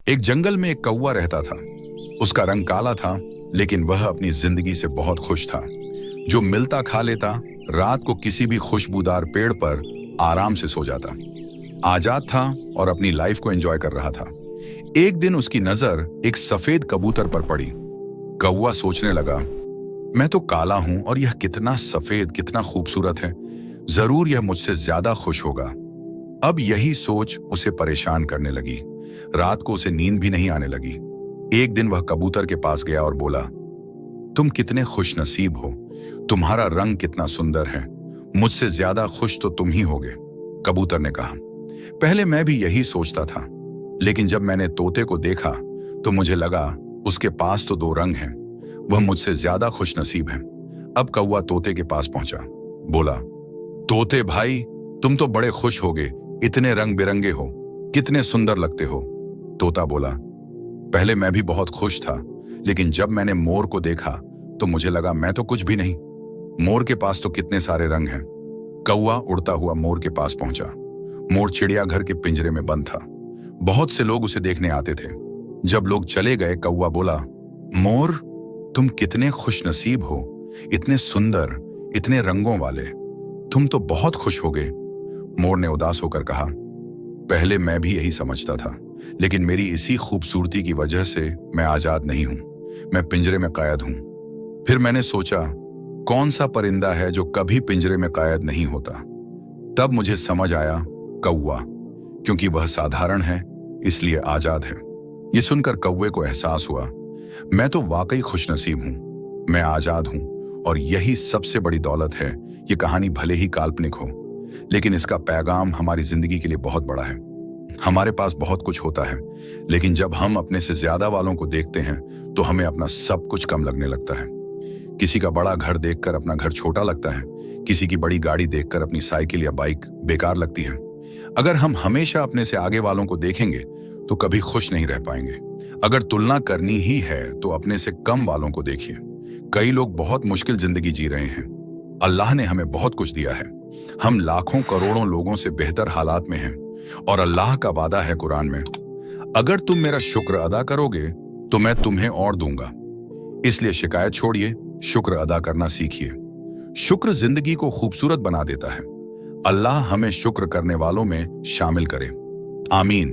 एक जंगल में एक कौवा रहता था। उसका रंग काला था, लेकिन वह अपनी जिंदगी से बहुत खुश था। जो मिलता खा लेता, रात को किसी भी खुशबूदार पेड़ पर आराम से सो जाता। आजाद था और अपनी लाइफ को एंजॉय कर रहा था। एक दिन उसकी नजर एक सफेद कबूतर पर पड़ी। कौवा सोचने लगा, मैं तो काला हूं और यह कितना सफेद, कितना खूबसूरत है। जरूर यह मुझसे ज्यादा खुश होगा। अब यही सोच उसे परेशान करने लगी। रात को उसे नींद भी नहीं आने लगी। एक दिन वह कबूतर के पास गया और बोला, तुम कितने खुशनसीब हो। तुम्हारा रंग कितना सुंदर है। मुझसे ज्यादा खुश तो तुम ही होगे। कबूतर ने कहा, पहले मैं भी यही सोचता था, लेकिन जब मैंने तोते को देखा तो मुझे लगा उसके पास तो दो रंग हैं। वह मुझसे ज्यादा खुशनसीब है। अब कौवा तोते के पास पहुंचा। बोला, तोते भाई, तुम तो बड़े खुश होगे। इतने रंग बिरंगे हो, कितने सुंदर लगते हो। तोता बोला, पहले मैं भी बहुत खुश था, लेकिन जब मैंने मोर को देखा तो मुझे लगा मैं तो कुछ भी नहीं। मोर के पास तो कितने सारे रंग हैं। कौवा उड़ता हुआ मोर के पास पहुंचा। मोर चिड़ियाघर के पिंजरे में बंद था। बहुत से लोग उसे देखने आते थे। जब लोग चले गए, कौवा बोला, मोर, तुम कितने खुशनसीब हो। इतने सुंदर, इतने रंगों वाले। तुम तो बहुत खुश होगे। मोर ने उदास होकर कहा, पहले मैं भी यही समझता था, लेकिन मेरी इसी खूबसूरती की वजह से मैं आजाद नहीं हूं। मैं पिंजरे में कैद हूं। फिर मैंने सोचा, कौन सा परिंदा है जो कभी पिंजरे में कैद नहीं होता। तब मुझे समझ आया, कौवा, क्योंकि वह साधारण है इसलिए आजाद है। यह सुनकर कौवे को एहसास हुआ, मैं तो वाकई खुशनसीब हूं। मैं आजाद हूं और यही सबसे बड़ी दौलत है। ये कहानी भले ही काल्पनिक हो, लेकिन इसका पैगाम हमारी जिंदगी के लिए बहुत बड़ा है। हमारे पास बहुत कुछ होता है, लेकिन जब हम अपने से ज्यादा वालों को देखते हैं तो हमें अपना सब कुछ कम लगने लगता है। किसी का बड़ा घर देखकर अपना घर छोटा लगता है। किसी की बड़ी गाड़ी देखकर अपनी साइकिल या बाइक बेकार लगती है। अगर हम हमेशा अपने से आगे वालों को देखेंगे तो कभी खुश नहीं रह पाएंगे। अगर तुलना करनी ही है तो अपने से कम वालों को देखिए। कई लोग बहुत मुश्किल जिंदगी जी रहे हैं। अल्लाह ने हमें बहुत कुछ दिया है। हम लाखों करोड़ों लोगों से बेहतर हालात में हैं, और अल्लाह का वादा है कुरान में, अगर तुम मेरा शुक्र अदा करोगे तो मैं तुम्हें और दूंगा। इसलिए शिकायत छोड़िए, शुक्र अदा करना सीखिए। शुक्र जिंदगी को खूबसूरत बना देता है। अल्लाह हमें शुक्र करने वालों में शामिल करे। आमीन।